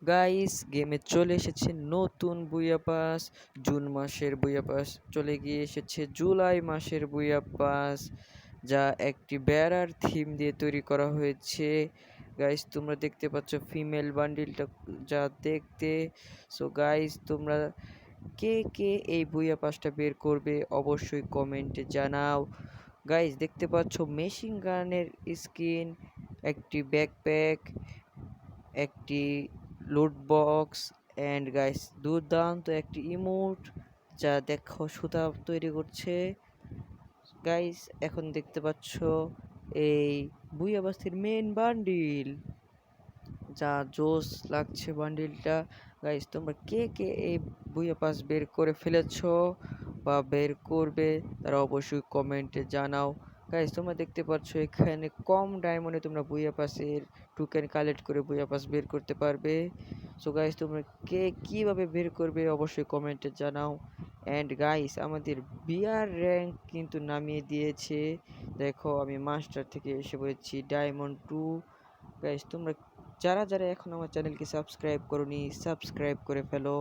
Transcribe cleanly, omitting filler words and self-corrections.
Guys গেমে চলে এসেছে নতুন বুইয়া পাস। জুন মাসের বুইয়া পাস চলে গিয়ে এসেছে জুলাই মাসের বুইয়া পাস, যা একটি বেড়ার থিম দিয়ে তৈরি করা হয়েছে। গাইস তোমরা দেখতে পাচ্ছ ফিমেল বান্ডিলটা যা দেখতে। সো গাইস তোমরা কে কে এই বুইয়া পাসটা বের করবে অবশ্যই কমেন্টে জানাও। গাইস দেখতে পাচ্ছ মেশিন গানের স্কিন, একটি ব্যাকপ্যাক, একটি লুট বক্স অ্যান্ড গাইস দুর্দান্ত একটি ইমোট, যা দেখো সুতা তৈরি করছে। গাইস এখন দেখতে পাচ্ছ এই বুইয়াবাসির মেন বান্ডিল, যা জোস লাগছে বান্ডিলটা। গাইস তোমরা কে কে এই বুইয়া পাস বের করে ফেলেছো বা বের করবে তারা অবশ্যই কমেন্টে জানাও। গাইস তোমরা দেখতে পাচ্ছ এখানে কম ডায়মন্ডে তোমরা বুইয়া পাসের টোকেন কালেক্ট করে বুইয়া পাস বের করতে পারবে। সো গাইস তোমরা কে কিভাবে বের করবে অবশ্যই কমেন্টে জানাও। অ্যান্ড গাইস আমাদের বিআর র্যাঙ্ক কিন্তু নামিয়ে দিয়েছে। দেখো আমি মাস্টার থেকে এসে পড়েছি ডায়মন্ড 2। গাইস তোমরা যারা যারা এখন আমার চ্যানেলকে সাবস্ক্রাইব করোনি সাবস্ক্রাইব করে ফেলো।